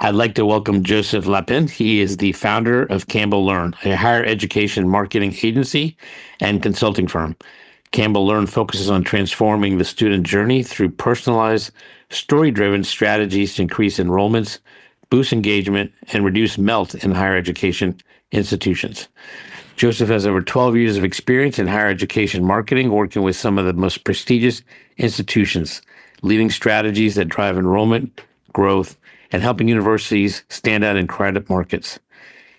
I'd like to welcome Joseph Lapin. He is the founder of Campbell Learn, a higher education marketing agency and consulting firm. Campbell Learn focuses on transforming the student journey through personalized, story-driven strategies to increase enrollments, boost engagement, and reduce melt in higher education institutions. Joseph has over 12 years of experience in higher education marketing, working with some of the most prestigious institutions, leading strategies that drive enrollment, growth, and helping universities stand out in crowded markets.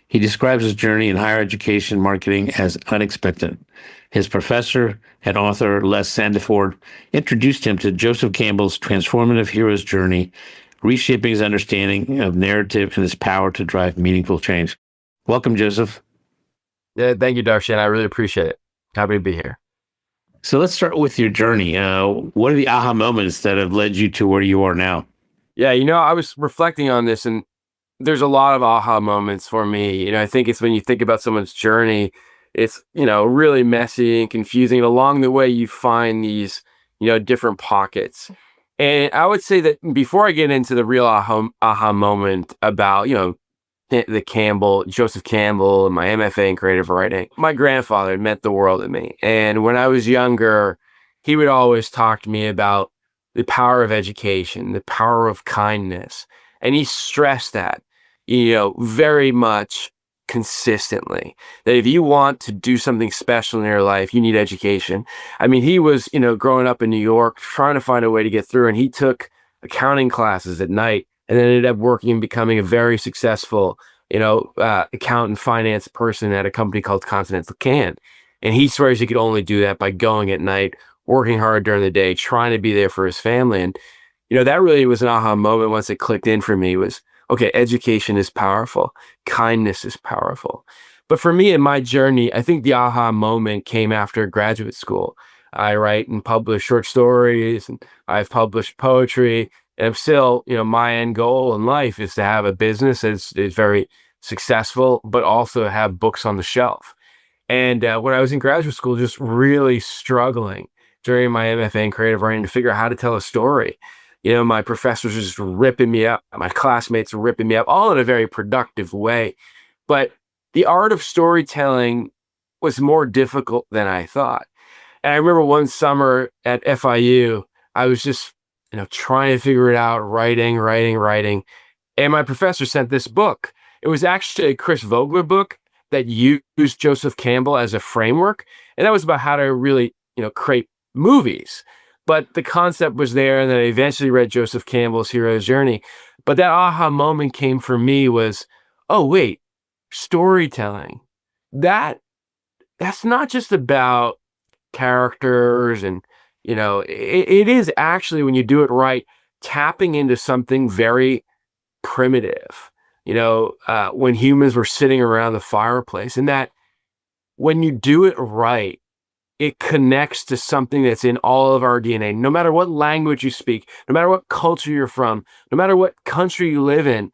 He describes his journey in higher education marketing as unexpected. His professor and author, Les Sandiford, introduced him to Joseph Campbell's transformative hero's journey, reshaping his understanding of narrative and his power to drive meaningful change. Welcome, Joseph. Yeah, thank you, Darshan. I really appreciate it. Happy to be here. So let's start with your journey. What are the aha moments that have led you to where you are now? Yeah, I was reflecting on this, and there's a lot of aha moments for me. I think it's when you think about someone's journey, it's, really messy and confusing. And along the way, you find these, different pockets. And I would say that before I get into the real aha moment about, Joseph Campbell and my MFA in creative writing, my grandfather meant the world to me. And when I was younger, he would always talk to me about the power of education, the power of kindness. And he stressed that, very much consistently, that if you want to do something special in your life, you need education. I mean, he was, growing up in New York, trying to find a way to get through, and he took accounting classes at night and then ended up working and becoming a very successful, accountant finance person at a company called Continental Can. And he swears he could only do that by going at night, working hard during the day, trying to be there for his family. And, that really was an aha moment once it clicked in for me was, okay, education is powerful. Kindness is powerful. But for me in my journey, I think the aha moment came after graduate school. I write and publish short stories, and I've published poetry. And I'm still, my end goal in life is to have a business that's very successful, but also have books on the shelf. And when I was in graduate school, just really struggling during my MFA in creative writing to figure out how to tell a story. My professors were just ripping me up. My classmates were ripping me up, all in a very productive way. But the art of storytelling was more difficult than I thought. And I remember one summer at FIU, I was just, trying to figure it out, writing. And my professor sent this book. It was actually a Chris Vogler book that used Joseph Campbell as a framework. And that was about how to really, create movies. But the concept was there, and then I eventually read Joseph Campbell's Hero's Journey. But that aha moment came for me was, oh, wait, storytelling. That's not just about characters and, it is actually, when you do it right, tapping into something very primitive, when humans were sitting around the fireplace, and that when you do it right, it connects to something that's in all of our DNA. No matter what language you speak, no matter what culture you're from, no matter what country you live in,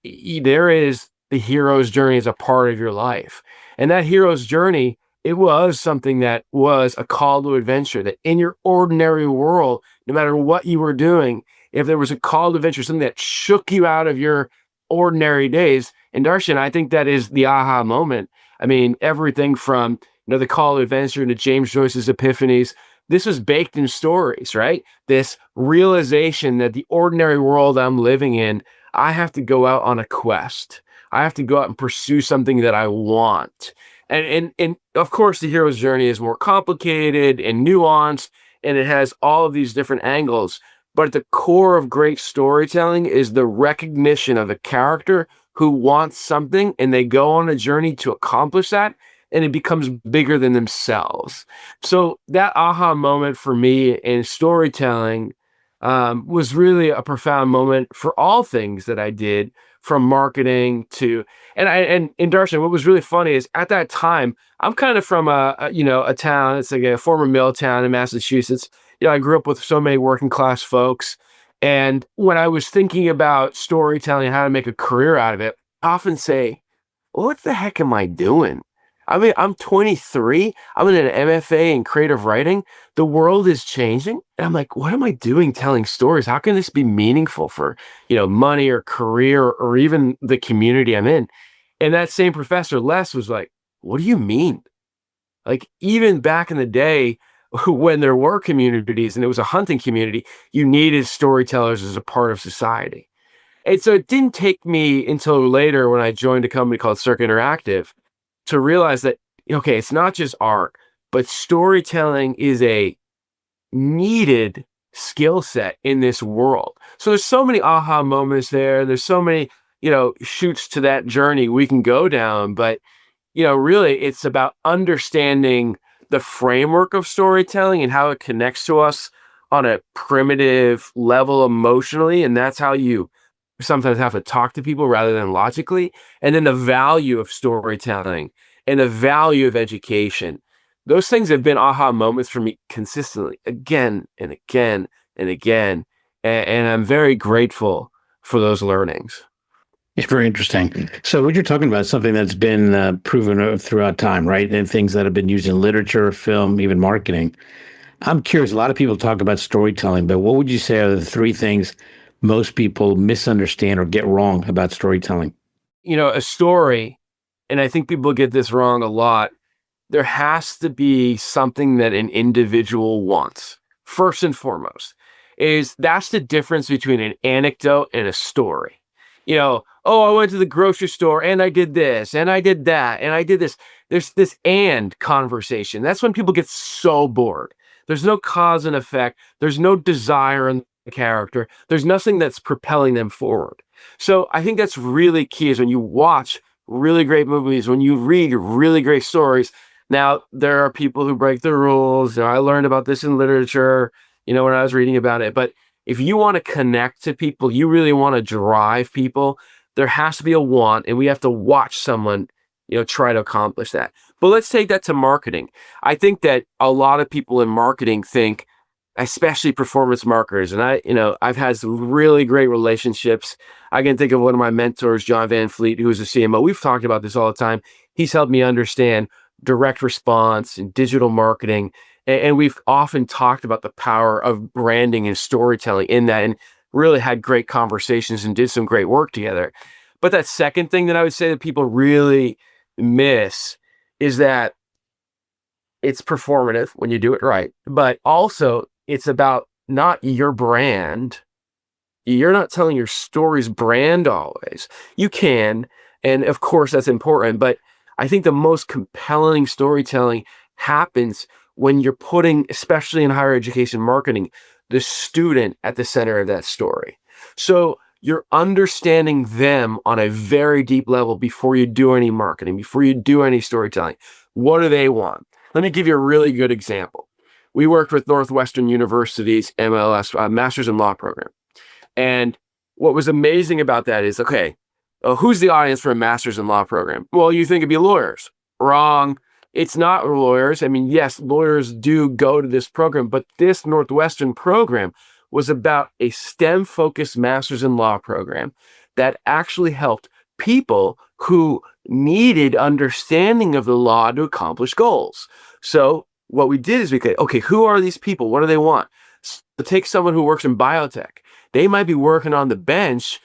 there is the hero's journey as a part of your life. And that hero's journey, it was something that was a call to adventure, that in your ordinary world, no matter what you were doing, if there was a call to adventure, something that shook you out of your ordinary days. And Darshan, I think that is the aha moment. I mean, everything from the call to adventure to James Joyce's epiphanies, this was baked in stories, right? This realization that the ordinary world I'm living in, I have to go out on a quest. I have to go out and pursue something that I want. And of course, the hero's journey is more complicated and nuanced, and it has all of these different angles. But at the core of great storytelling is the recognition of a character who wants something, and they go on a journey to accomplish that, and it becomes bigger than themselves. So that aha moment for me in storytelling was really a profound moment for all things that I did, from marketing to, and Darshan, what was really funny is at that time, I'm kind of from a town, it's like a former mill town in Massachusetts. I grew up with so many working class folks. And when I was thinking about storytelling, how to make a career out of it, I often say, what the heck am I doing? I mean, I'm 23. I'm in an MFA in creative writing. The world is changing. And I'm like, what am I doing telling stories? How can this be meaningful for, money or career or even the community I'm in? And that same professor, Les, was like, what do you mean? Like, even back in the day when there were communities and it was a hunting community, you needed storytellers as a part of society. And so it didn't take me until later when I joined a company called Circa Interactive to realize that, okay, it's not just art, but storytelling is a needed skill set in this world. So there's so many aha moments there. There's so many, shoots to that journey we can go down. But, really it's about understanding the framework of storytelling and how it connects to us on a primitive level emotionally. And that's how you sometimes have to talk to people rather than logically. And then the value of storytelling and the value of education. Those things have been aha moments for me consistently, again and again and again. And I'm very grateful for those learnings. It's very interesting. So what you're talking about is something that's been proven throughout time, right? And things that have been used in literature, film, even marketing. I'm curious, a lot of people talk about storytelling, but what would you say are the three things most people misunderstand or get wrong about storytelling? A story, and I think people get this wrong a lot, there has to be something that an individual wants. First and foremost, that's the difference between an anecdote and a story. Oh, I went to the grocery store and I did this and I did that and I did this. There's this and conversation. That's when people get so bored. There's no cause and effect. There's no desire in the character. There's nothing that's propelling them forward. So I think that's really key is when you watch really great movies, when you read really great stories. Now, there are people who break the rules. I learned about this in literature, when I was reading about it. But if you want to connect to people, you really want to drive people, there has to be a want, and we have to watch someone, try to accomplish that. But let's take that to marketing. I think that a lot of people in marketing think, especially performance marketers, and I've had some really great relationships. I can think of one of my mentors, John Van Fleet, who is a CMO. We've talked about this all the time. He's helped me understand direct response and digital marketing. And we've often talked about the power of branding and storytelling in that and really had great conversations and did some great work together. But that second thing that I would say that people really miss is that it's performative when you do it right, but also it's about not your brand. You're not telling your story's brand always. You can, and of course that's important, but I think the most compelling storytelling happens when you're putting, especially in higher education marketing, the student at the center of that story. So you're understanding them on a very deep level before you do any marketing, before you do any storytelling. What do they want? Let me give you a really good example. We worked with Northwestern University's MLS, Master's in Law program. And what was amazing about that is, okay, who's the audience for a Master's in Law program? Well, you think it'd be lawyers. Wrong. It's not lawyers. I mean, yes, lawyers do go to this program, but this Northwestern program was about a STEM-focused Master's in Law program that actually helped people who needed understanding of the law to accomplish goals. So what we did is we said, okay, who are these people? What do they want? So take someone who works in biotech. They might be working on the bench,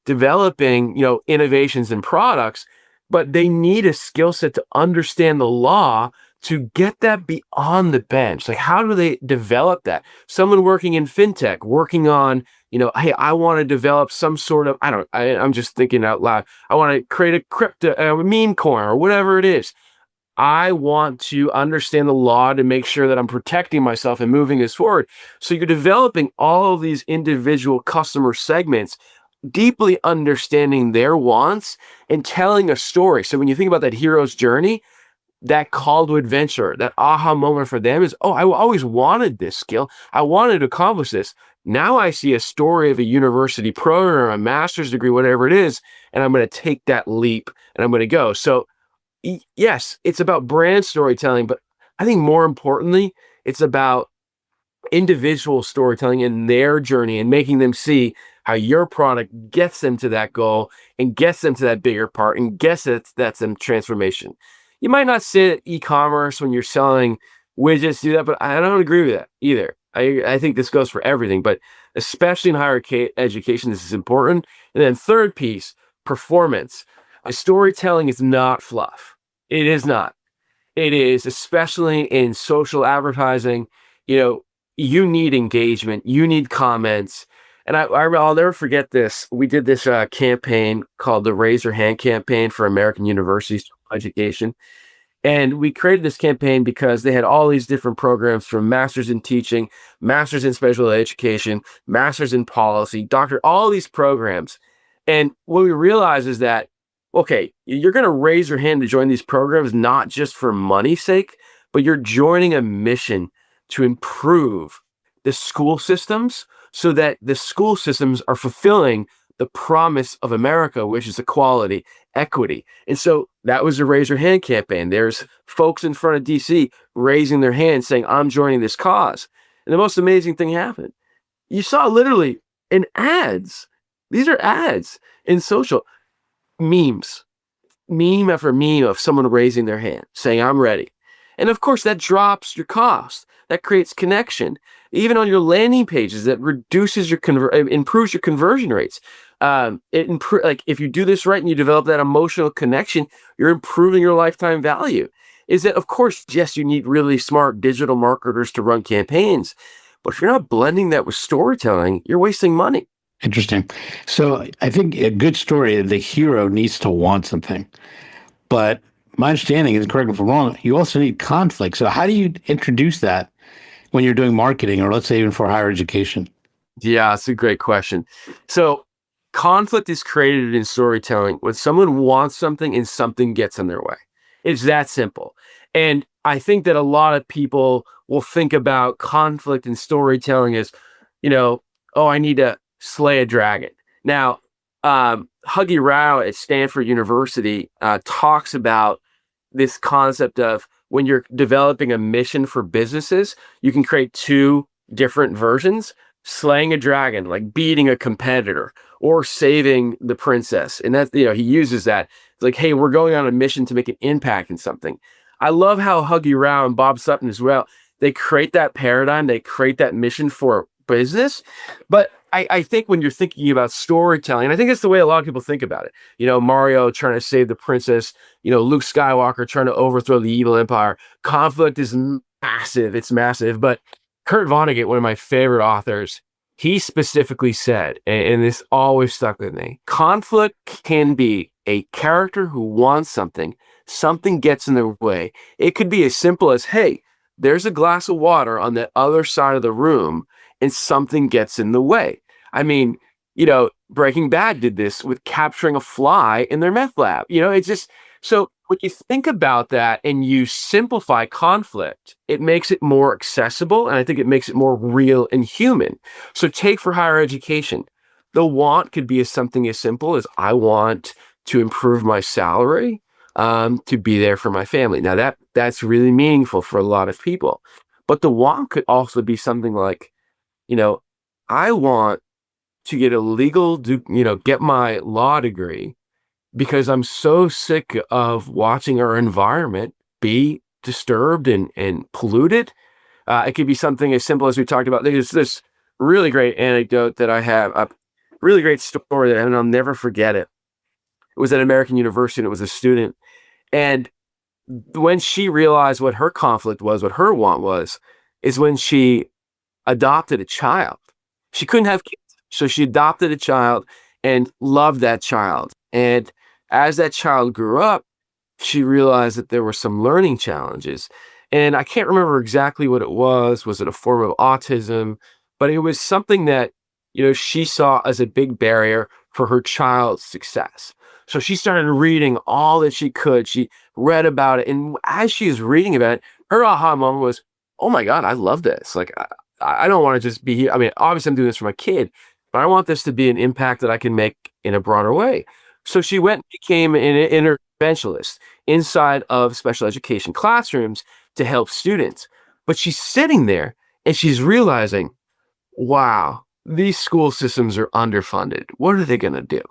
developing, innovations and products, but they need a skill set to understand the law to get that beyond the bench. Like, how do they develop that? Someone working in fintech, working on, hey, I want to develop some sort of, I'm just thinking out loud. I want to create a crypto, a meme coin or whatever it is. I want to understand the law to make sure that I'm protecting myself and moving this forward. So you're developing all of these individual customer segments, deeply understanding their wants and telling a story. So when you think about that hero's journey, that call to adventure, that aha moment for them is, oh, I always wanted this skill. I wanted to accomplish this. Now I see a story of a university program, a master's degree, whatever it is, and I'm going to take that leap and I'm going to go. So yes, it's about brand storytelling, but I think more importantly, it's about individual storytelling in their journey and making them see how your product gets them to that goal and gets them to that bigger part and gets it, that's some transformation. You might not sit e-commerce when you're selling widgets, do that, but I don't agree with that either. I think this goes for everything, but especially in higher education, this is important. And then third piece, performance. Storytelling is not fluff. It is not. It is, especially in social advertising, you need engagement, you need comments. And I'll never forget this. We did this campaign called the Raise Your Hand campaign for American Universities Education. And we created this campaign because they had all these different programs from masters in teaching, masters in special education, masters in policy, doctor, all these programs. And what we realized is that, okay, you're going to raise your hand to join these programs, not just for money's sake, but you're joining a mission to improve the school systems so that the school systems are fulfilling the promise of America, which is equality, equity. And so that was the Raise Your Hand campaign. There's folks in front of DC raising their hand saying, I'm joining this cause. And the most amazing thing happened. You saw literally in ads. These are ads in social memes, meme after meme of someone raising their hand saying, I'm ready. And of course, that drops your cost. That creates connection. Even on your landing pages, that reduces your improves your conversion rates. Like if you do this right and you develop that emotional connection, you're improving your lifetime value. Is that, of course, yes, you need really smart digital marketers to run campaigns, but if you're not blending that with storytelling, you're wasting money. Interesting. So I think a good story, the hero needs to want something. But my understanding is, correct me if I'm wrong, you also need conflict. So how do you introduce that when you're doing marketing, or let's say even for higher education? Yeah, it's a great question. So conflict is created in storytelling when someone wants something and something gets in their way. It's that simple. And I think that a lot of people will think about conflict in storytelling as, oh, I need to slay a dragon. Now, Huggy Rao at Stanford University talks about this concept of when you're developing a mission for businesses, you can create two different versions: slaying a dragon, like beating a competitor, or saving the princess. And that, he uses that. It's like, hey, we're going on a mission to make an impact in something. I love how Huggy Rao and Bob Sutton as well, they create that paradigm, they create that mission for business. But I think when you're thinking about storytelling, I think it's the way a lot of people think about it. Mario trying to save the princess, Luke Skywalker trying to overthrow the evil empire. Conflict is massive. It's massive. But Kurt Vonnegut, one of my favorite authors, he specifically said, and this always stuck with me, conflict can be a character who wants something gets in their way. It could be as simple as, hey, there's a glass of water on the other side of the room and something gets in the way. I mean, Breaking Bad did this with capturing a fly in their meth lab. It's just, so when you think about that and you simplify conflict, it makes it more accessible, and I think it makes it more real and human. So take for higher education, the want could be something as simple as, I want to improve my salary, to be there for my family. Now that's really meaningful for a lot of people, but the want could also be something like, I want to get get my law degree because I'm so sick of watching our environment be disturbed and polluted. It could be something as simple as we talked about. There's this really great anecdote that I have, a really great story and I'll never forget it. It was at American University and it was a student. And when she realized what her conflict was, what her want was, is when she adopted a child. She couldn't have kids, so she adopted a child and loved that child. And as that child grew up, she realized that there were some learning challenges. And I can't remember exactly what it was. Was it a form of autism? But it was something that, she saw as a big barrier for her child's success. So she started reading all that she could. She read about it. And as she was reading about it, her aha moment was, oh my God, I love this. Like, I don't want to just be here. I mean, obviously I'm doing this for my kid, but I want this to be an impact that I can make in a broader way. So she went and became an interventionist inside of special education classrooms to help students. But she's sitting there and she's realizing, wow, these school systems are underfunded. What are they going to do?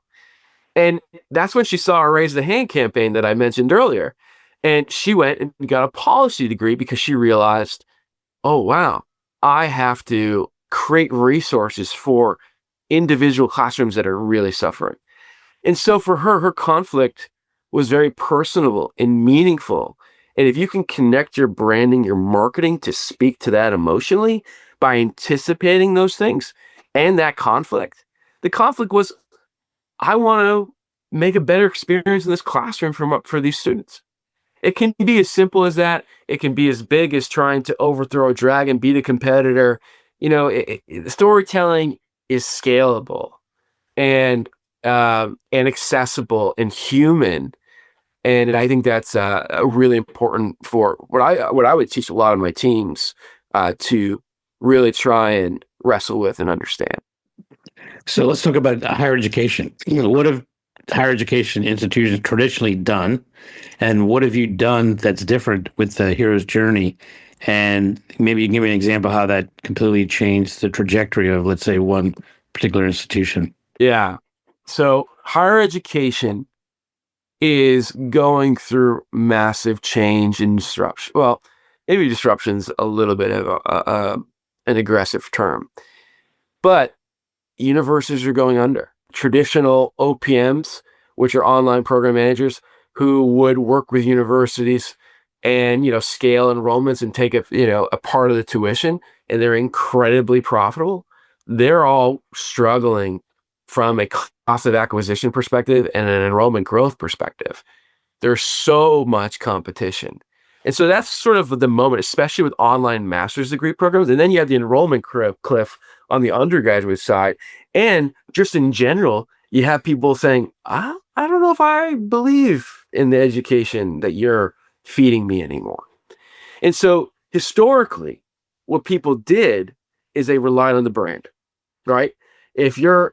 And that's when she saw our Raise the Hand campaign that I mentioned earlier. And she went and got a policy degree because she realized, oh, wow, I have to create resources for individual classrooms that are really suffering. And so for her, her conflict was very personable and meaningful. And if you can connect your branding, your marketing to speak to that emotionally by anticipating those things and that conflict, the conflict was, I want to make a better experience in this classroom for these students. It can be as simple as that. It can be as big as trying to overthrow a dragon, beat a competitor. Storytelling is scalable and accessible and human. And I think that's really important for what I would teach a lot of my teams to really try and wrestle with and understand. So let's talk about higher education. What have higher education institutions traditionally done, and what have you done that's different with the hero's journey? And maybe you can give me an example how that completely changed the trajectory of, let's say, one particular institution. Yeah. So higher education is going through massive change and disruption. Well, maybe disruption's a little bit of an aggressive term, but universities are going under. Traditional OPMs, which are online program managers who would work with universities and, scale enrollments and take a part of the tuition, and they're incredibly profitable. They're all struggling from a cost of acquisition perspective and an enrollment growth perspective. There's so much competition. And so that's sort of the moment, especially with online master's degree programs. And then you have the enrollment cliff on the undergraduate side. And just in general, you have people saying, I don't know if I believe in the education that you're feeding me anymore. And so historically, what people did is they relied on the brand, right? If you're,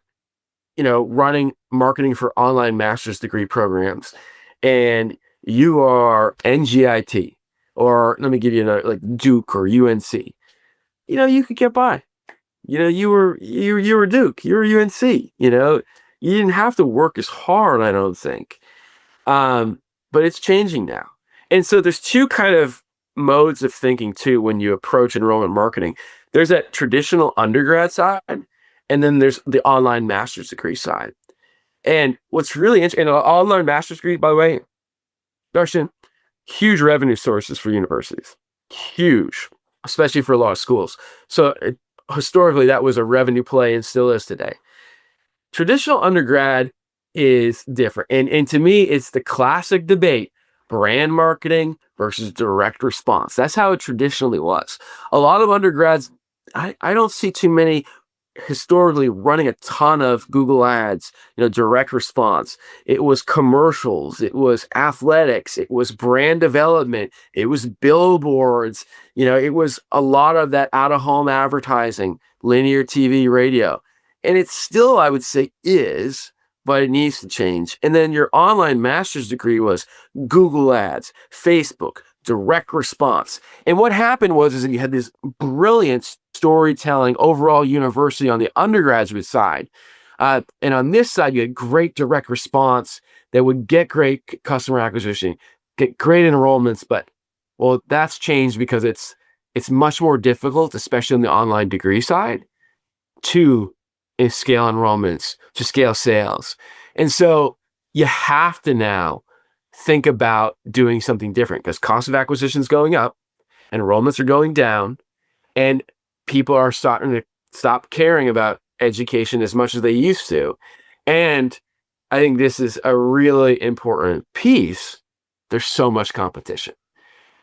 running marketing for online master's degree programs and you are NGIT, or let me give you another, like Duke or UNC, you could get by. You were Duke, you were UNC, you didn't have to work as hard, I don't think. But it's changing now. And so there's two kind of modes of thinking too when you approach enrollment marketing. There's that traditional undergrad side, and then there's the online master's degree side. And what's really interesting, and an online master's degree, by the way, Darshan, huge revenue sources for universities. Huge, especially for a lot of schools. So historically, that was a revenue play and still is today. Traditional undergrad is different. And to me, it's the classic debate, brand marketing versus direct response. That's how it traditionally was. A lot of undergrads, I don't see too many historically running a ton of Google ads, direct response. It was commercials, it was athletics, it was brand development, it was billboards, it was a lot of that out-of-home advertising, linear TV, radio. And it still, I would say, is, but it needs to change. And then your online master's degree was Google ads, Facebook, direct response. And what happened was that you had this brilliant storytelling overall university on the undergraduate side. And on this side, you had great direct response that would get great customer acquisition, get great enrollments. But, well, that's changed because it's much more difficult, especially on the online degree side, to scale enrollments, to scale sales. And so you have to now think about doing something different because cost of acquisition is going up, enrollments are going down, and people are starting to stop caring about education as much as they used to. And I think this is a really important piece. There's so much competition.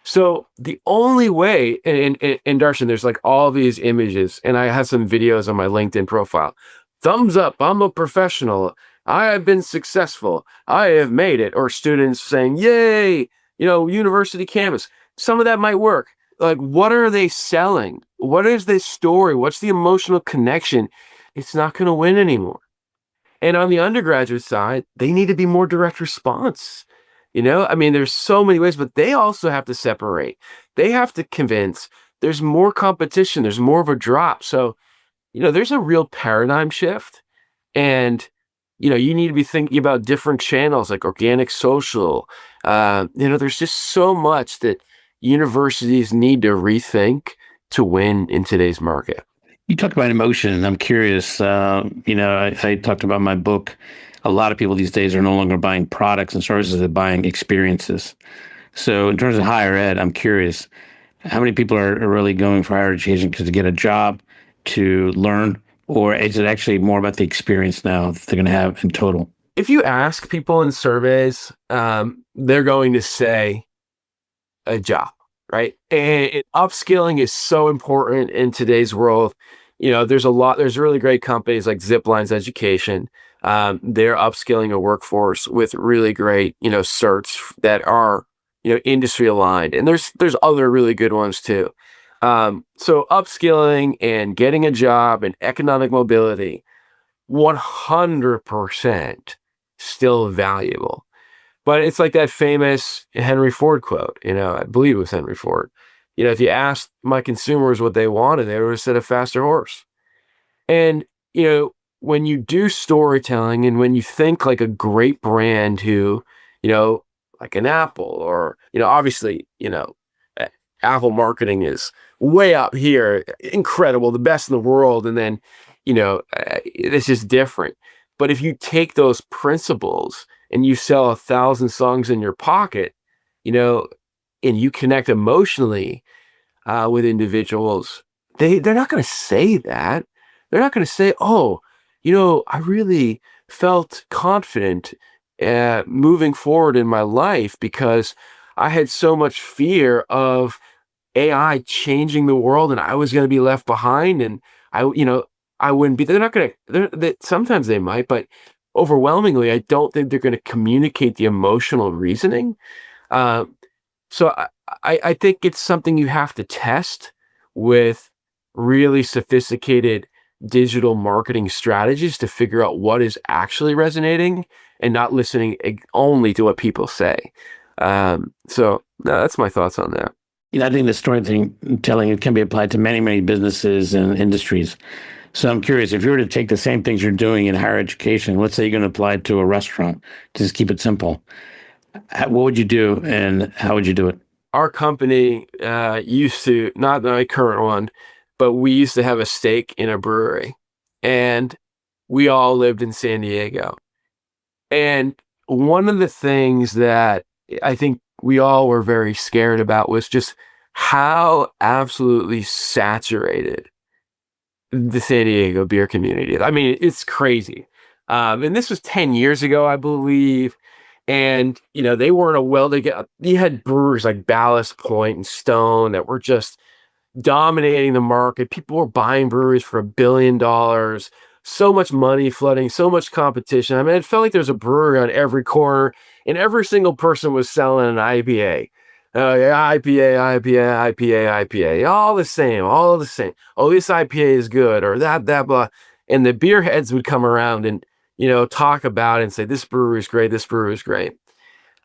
So the only way, and Darshan, there's like all these images, and I have some videos on my LinkedIn profile. Thumbs up, I'm a professional. I have been successful. I have made it. Or students saying, yay, university campus. Some of that might work. Like, what are they selling? What is this story? What's the emotional connection? It's not going to win anymore. And on the undergraduate side, they need to be more direct response. There's so many ways, but they also have to separate. They have to convince. There's more competition. There's more of a drop. So, there's a real paradigm shift. And you need to be thinking about different channels like organic social. There's just so much that universities need to rethink to win in today's market. You talked about emotion, and I'm curious. I talked about my book. A lot of people these days are no longer buying products and services; they're buying experiences. So, in terms of higher ed, I'm curious how many people are really going for higher education to get a job, to learn, or is it actually more about the experience now that they're going to have in total? If you ask people in surveys, they're going to say a job, right? And upskilling is so important in today's world. There's really great companies like Zipline's Education. They're upskilling a workforce with really great, certs that are, industry aligned. And there's other really good ones too. So upskilling and getting a job and economic mobility, 100% still valuable. But it's like that famous Henry Ford quote, I believe it was Henry Ford. If you asked my consumers what they wanted, they would have said a faster horse. And, when you do storytelling and when you think like a great brand who, like an Apple or, obviously, Apple marketing is way up here, incredible, the best in the world. And then, it's just different. But if you take those principles and you sell 1,000 songs in your pocket, and you connect emotionally with individuals, they're not going to say that. They're not going to say, "Oh, I really felt confident moving forward in my life because I had so much fear of AI changing the world and I was going to be left behind and I wouldn't be." They're not going to. Sometimes they might, but overwhelmingly, I don't think they're going to communicate the emotional reasoning. Uh, so I think it's something you have to test with really sophisticated digital marketing strategies to figure out what is actually resonating and not listening only to what people say. That's my thoughts on that. I think the storytelling can be applied to many, many businesses and industries. So I'm curious, if you were to take the same things you're doing in higher education, let's say you're going to apply it to a restaurant, just keep it simple. What would you do and how would you do it? Our company used to, not my current one, but we used to have a stake in a brewery. And we all lived in San Diego. And one of the things that I think we all were very scared about was just how absolutely saturated the San Diego beer community is. I mean, it's crazy. And this was 10 years ago, I believe. And, they weren't you had brewers like Ballast Point and Stone that were just dominating the market. People were buying breweries for $1 billion. So much money flooding, so much competition. I mean, it felt like there's a brewery on every corner, and every single person was selling an IPA. Yeah, IPA, all the same. Oh, this IPA is good, or that, blah. And the beer heads would come around and, talk about it and say, this brewery is great, this brewery is great.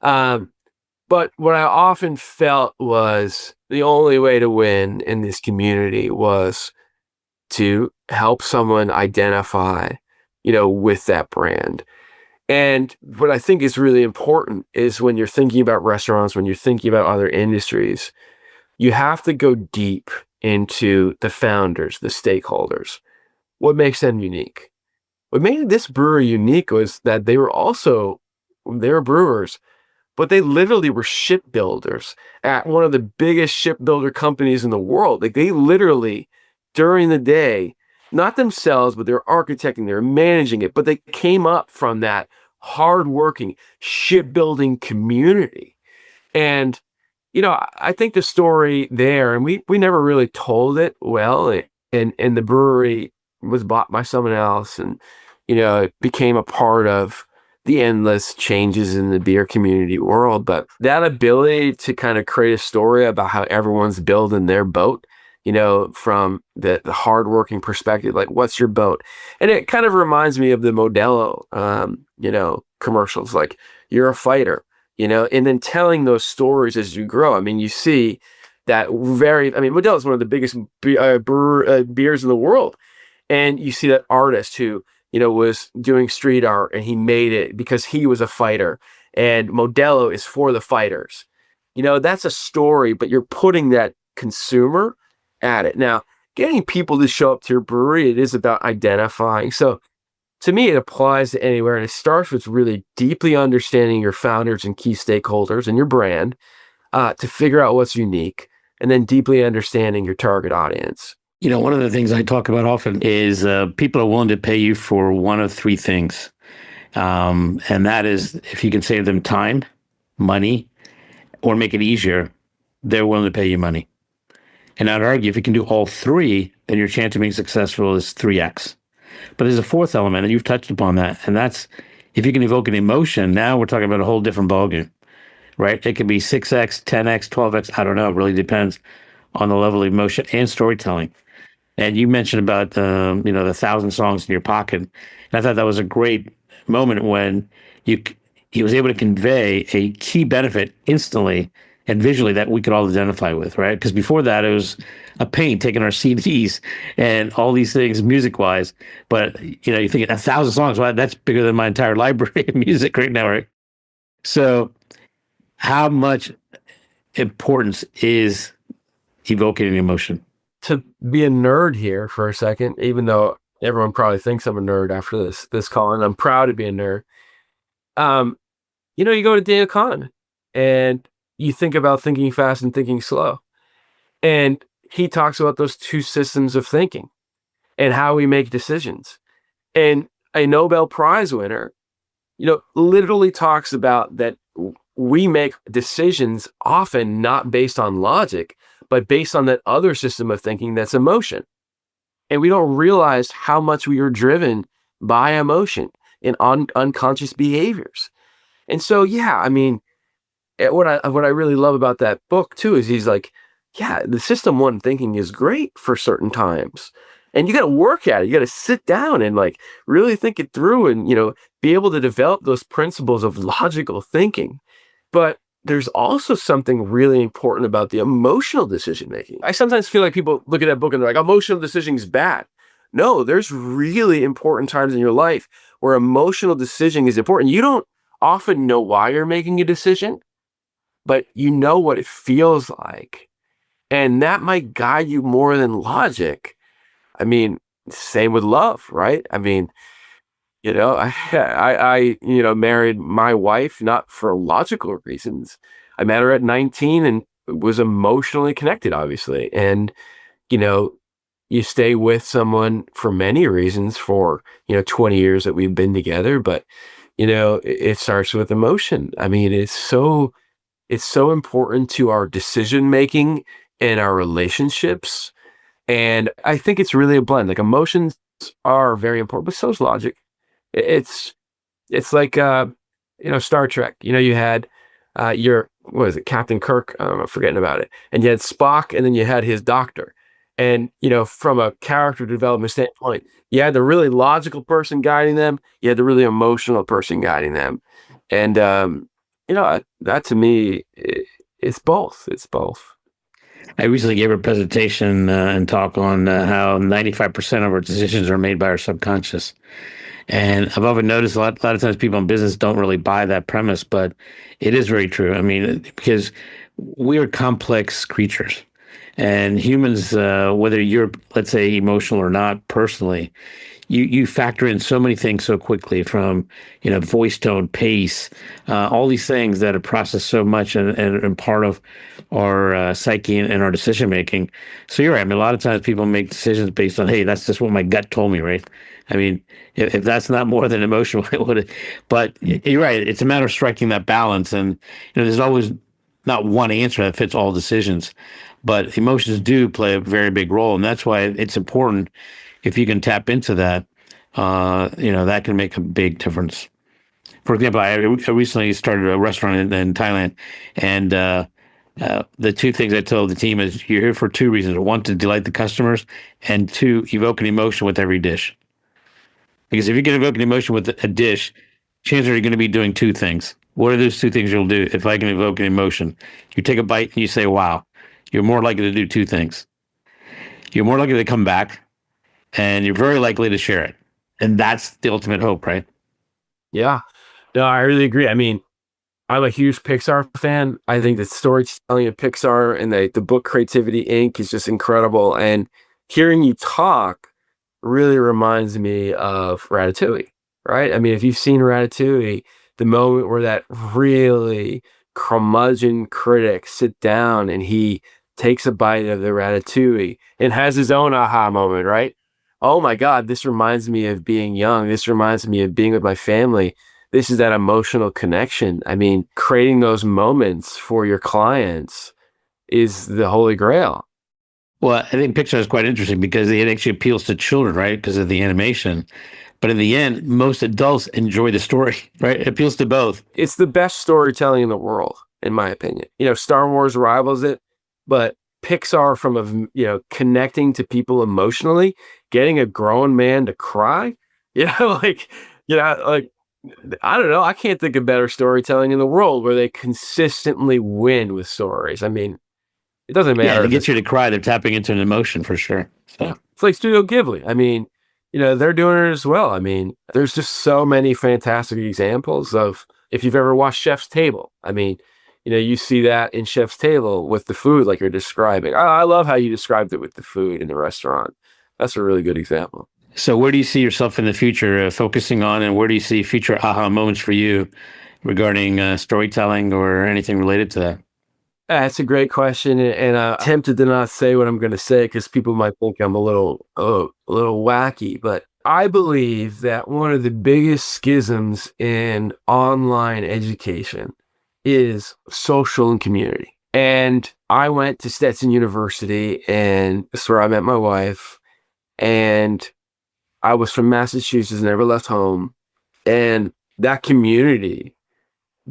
But what I often felt was the only way to win in this community was to help someone identify, with that brand. And what I think is really important is when you're thinking about restaurants, when you're thinking about other industries, you have to go deep into the founders, the stakeholders. What makes them unique? What made this brewery unique was that they were brewers, but they literally were shipbuilders at one of the biggest shipbuilder companies in the world. Like they literally, during the day, not themselves, but they're architecting, they're managing it, but they came up from that hardworking shipbuilding community. And, I think the story there, and we never really told it well, and the brewery was bought by someone else, and, it became a part of the endless changes in the beer community world. But that ability to kind of create a story about how everyone's building their boat, from the hardworking perspective, like, what's your boat? And it kind of reminds me of the Modelo, commercials, like, you're a fighter, and then telling those stories as you grow. I mean, you see that Modelo is one of the biggest beers in the world. And you see that artist who, was doing street art and he made it because he was a fighter, and Modelo is for the fighters. That's a story, but you're putting that consumer at it. Now, getting people to show up to your brewery, it is about identifying. So to me, it applies to anywhere, and it starts with really deeply understanding your founders and key stakeholders and your brand to figure out what's unique, and then deeply understanding your target audience. One of the things I talk about often is people are willing to pay you for one of three things. And that is, if you can save them time, money, or make it easier, they're willing to pay you money. And I'd argue if you can do all three, then your chance of being successful is 3x. But there's a fourth element, and you've touched upon that, and that's if you can evoke an emotion, now we're talking about a whole different ballgame, right? It could be 6x, 10x, 12x, I don't know. It really depends on the level of emotion and storytelling. And you mentioned about the 1,000 songs in your pocket. And I thought that was a great moment when he was able to convey a key benefit instantly and visually that we could all identify with, right? Because before that, it was a pain taking our CDs and all these things music-wise. But, you think 1,000 songs, well, that's bigger than my entire library of music right now, right? So how much importance is evoking an emotion? To be a nerd here for a second, even though everyone probably thinks I'm a nerd after this call, and I'm proud to be a nerd. You go to Daniel Kahneman and you think about thinking fast and thinking slow. And he talks about those two systems of thinking and how we make decisions. And a Nobel Prize winner, literally talks about that we make decisions often not based on logic, but based on that other system of thinking that's emotion. And we don't realize how much we are driven by emotion and unconscious behaviors. And so, what I really love about that book too is he's like, the system one thinking is great for certain times. And you got to work at it. You got to sit down and really think it through and, be able to develop those principles of logical thinking. But there's also something really important about the emotional decision making. I sometimes feel like people look at that book and they're like, emotional decision is bad. No, there's really important times in your life where emotional decision is important. You don't often know why you're making a decision, but you know what it feels like. And that might guide you more than logic. Same with love, right? I married my wife not for logical reasons. I met her at 19 and was emotionally connected, obviously. And, you stay with someone for many reasons for, 20 years that we've been together. But, it starts with emotion. It's so important to our decision making and our relationships. And I think it's really a blend. Like emotions are very important, but so is logic. It's like Star Trek. You had what is it, Captain Kirk? I'm forgetting about it. And you had Spock, and then you had his doctor. And from a character development standpoint, you had the really logical person guiding them. You had the really emotional person guiding them. And that to me, it's both. It's both. I recently gave a presentation and talk on how 95% of our decisions are made by our subconscious. And I've often noticed a lot of times people in business don't really buy that premise, but it is very true. Because we are complex creatures. And humans, whether you're, let's say, emotional or not personally, you factor in so many things so quickly from, voice tone, pace, all these things that are processed so much and part of our psyche and our decision making. So you're right. A lot of times people make decisions based on, hey, that's just what my gut told me, right? If that's not more than emotion, what would it? But you're right. It's a matter of striking that balance. And, there's always not one answer that fits all decisions. But emotions do play a very big role. And that's why it's important if you can tap into that, that can make a big difference. For example, I recently started a restaurant in Thailand, and the two things I told the team is you're here for two reasons. One, to delight the customers, and two, evoke an emotion with every dish. Because if you can evoke an emotion with a dish, chances are you're going to be doing two things. What are those two things you'll do if I can evoke an emotion? You take a bite and you say, wow, you're more likely to do two things. You're more likely to come back, and you're very likely to share it. And that's the ultimate hope, right? Yeah. No, I really agree. I mean, I'm a huge Pixar fan. I think the storytelling of Pixar and the book Creativity Inc. is just incredible. And hearing you talk really reminds me of Ratatouille, right? I mean, if you've seen Ratatouille, the moment where that really curmudgeon critic sit down and he takes a bite of the Ratatouille and has his own aha moment, right? Oh my God, this reminds me of being young. This reminds me of being with my family. This is that emotional connection. I mean, creating those moments for your clients is the holy grail. Well, I think Pixar is quite interesting because it actually appeals to children, right? Because of the animation. But in the end, most adults enjoy the story, right? It appeals to both. It's the best storytelling in the world, in my opinion. Star Wars rivals it, but Pixar from connecting to people emotionally, getting a grown man to cry, like, like, I don't know. I can't think of better storytelling in the world where they consistently win with stories. I mean, it doesn't Yeah, matter to if get you to cry, they're tapping into an emotion for sure. So, it's like Studio Ghibli. I mean, they're doing it as well. I mean, there's just so many fantastic examples of if you've ever watched Chef's Table. I mean, you see that in Chef's Table with the food like you're describing. I love how you described it with the food in the restaurant. That's a really good example. so where do you see yourself in the future focusing on, and where do you see future aha moments for you regarding storytelling or anything related to that? That's a great question, and I'm tempted to not say what I'm going to say because people might think I'm a little wacky. But I believe that one of the biggest schisms in online education is social and community. And I went to Stetson University, and that's where I met my wife. And I was from Massachusetts, never left home, and that community,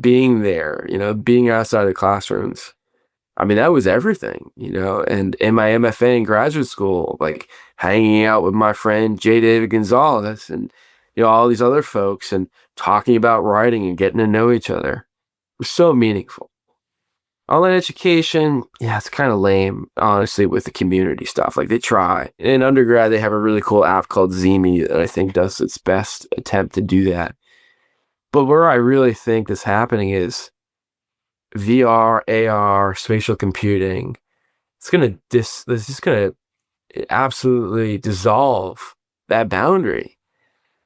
being there, being outside the classrooms. I mean, that was everything, and in my MFA in graduate school, like hanging out with my friend J. David Gonzalez and, all these other folks and talking about writing and getting to know each other was so meaningful. Online education, yeah, it's kind of lame, honestly, with the community stuff. Like they try. In undergrad, they have a really cool app called Zemi that I think does its best attempt to do that. But where I really think this happening is VR, AR, spatial computing. This is gonna absolutely dissolve that boundary,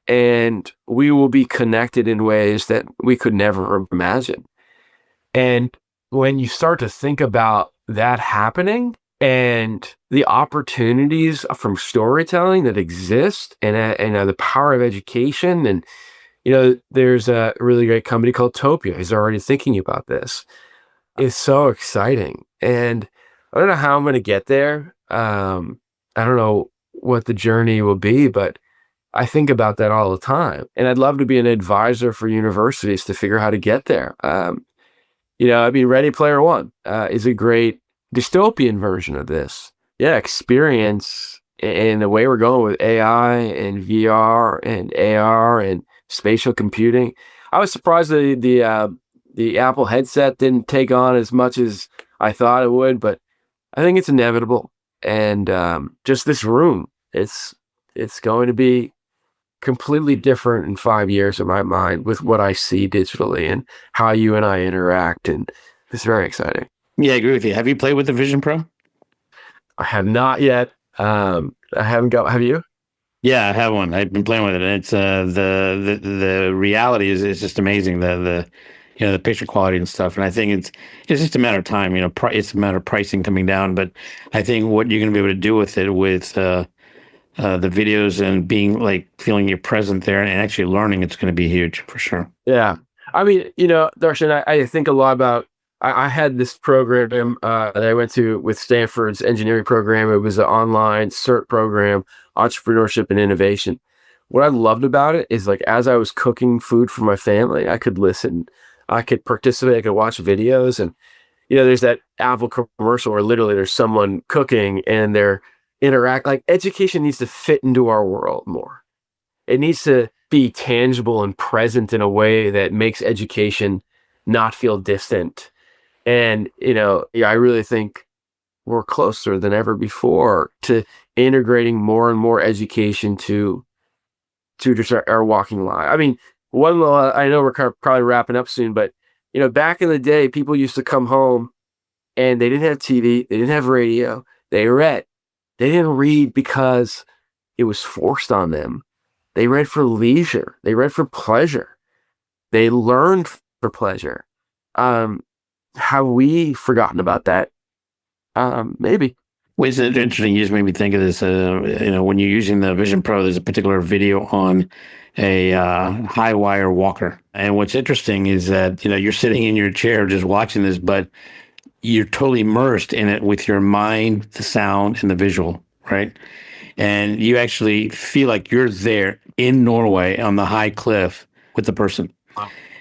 and we will be connected in ways that we could never imagine. And when you start to think about that happening and the opportunities from storytelling that exist and the power of education, and there's a really great company called Topia who's already thinking about this. It's so exciting. And I don't know how I'm going to get there. I don't know what the journey will be, but I think about that all the time. And I'd love to be an advisor for universities to figure out how to get there. I mean, Ready Player One is a great dystopian version of this. Yeah, experience in the way we're going with AI and VR and AR and spatial computing. I was surprised that the Apple headset didn't take on as much as I thought it would, but I think it's inevitable. And just this room, it's going to be completely different in 5 years in my mind with what I see digitally and how you and I interact. And it's very exciting. Yeah, I agree with you. Have you played with the Vision Pro? I have not yet. I haven't got. Have you? Yeah, I have one. I've been playing with it, and it's the reality is just amazing. The picture quality and stuff. And I think it's just a matter of time. It's a matter of pricing coming down. But I think what you're going to be able to do with it, with the videos and being like feeling you're present there and actually learning, it's going to be huge for sure. Yeah. I mean, Darshan, I think a lot about. I had this program that I went to with Stanford's engineering program. It was an online CERT program, entrepreneurship and innovation. What I loved about it is like as I was cooking food for my family, I could listen, I could participate, I could watch videos, and there's that Apple commercial where literally there's someone cooking and they're interact. Like education needs to fit into our world more. It needs to be tangible and present in a way that makes education not feel distant. And, I really think we're closer than ever before to integrating more and more education to tutors are walking live. I mean, I know we're probably wrapping up soon, but back in the day, people used to come home and they didn't have TV, they didn't have radio, they read. They didn't read because it was forced on them. They read for leisure. They read for pleasure. They learned for pleasure. Have we forgotten about that? Maybe. Well, it's interesting. You just made me think of this. When you're using the Vision Pro, there's a particular video on a high wire walker. And what's interesting is that, you're sitting in your chair just watching this, but you're totally immersed in it with your mind, the sound, and the visual, right? And you actually feel like you're there in Norway on the high cliff with the person.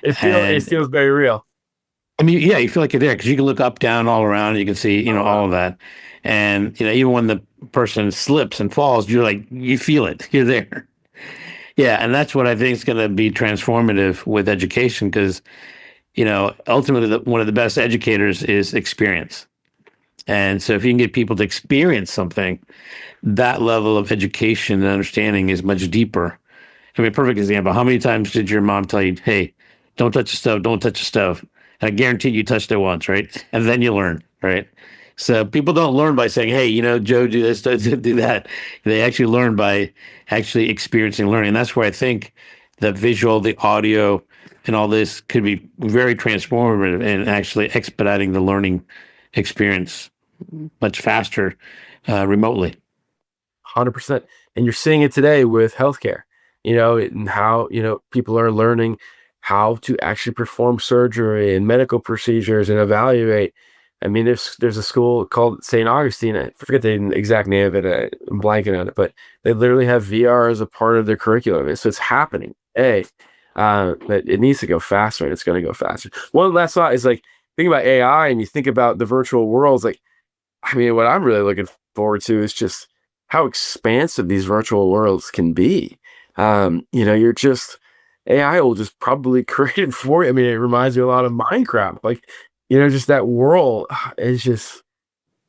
It feels very real. I mean, yeah, you feel like you're there because you can look up, down, all around. And you can see, all of that. And, even when the person slips and falls, you feel it. You're there. Yeah, and that's what I think is going to be transformative with education because, ultimately, one of the best educators is experience. And so if you can get people to experience something, that level of education and understanding is much deeper. I mean, perfect example. How many times did your mom tell you, hey, don't touch the stove, don't touch the stove? And I guarantee you touched it once, right? And then you learn, right? So people don't learn by saying, hey, Joe, do this, do that. They actually learn by actually experiencing learning. And that's where I think the visual, the audio, and all this could be very transformative and actually expediting the learning experience much faster remotely. 100%. And you're seeing it today with healthcare, and how, people are learning how to actually perform surgery and medical procedures and evaluate. I mean, there's a school called St. Augustine. I forget the exact name of it. I'm blanking on it, but they literally have VR as a part of their curriculum. So it's happening. But it needs to go faster, and it's going to go faster. One last thought is think about AI, and you think about the virtual worlds. I mean, what I'm really looking forward to is just how expansive these virtual worlds can be. AI will just probably create it for you. I mean, it reminds me a lot of Minecraft. Just that world is it's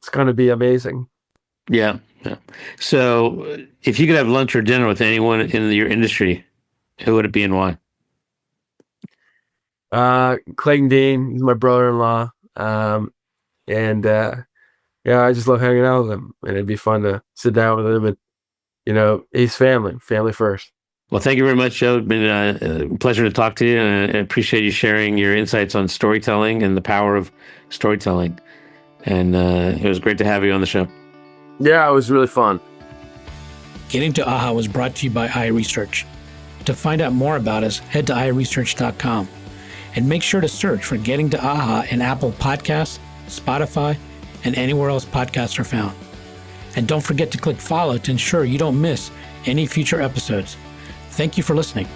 going to be amazing. Yeah. So if you could have lunch or dinner with anyone in your industry, who would it be and why? Clayton Dean, he's my brother-in-law. I just love hanging out with him, and it'd be fun to sit down with him, and, he's family first. Well, thank you very much, Joe. It's been a pleasure to talk to you, and I appreciate you sharing your insights on storytelling and the power of storytelling. And it was great to have you on the show. Yeah, it was really fun. Getting to AHA was brought to you by iResearch. To find out more about us, head to iResearch.com and make sure to search for Getting to AHA in Apple Podcasts, Spotify, and anywhere else podcasts are found. And don't forget to click follow to ensure you don't miss any future episodes. Thank you for listening.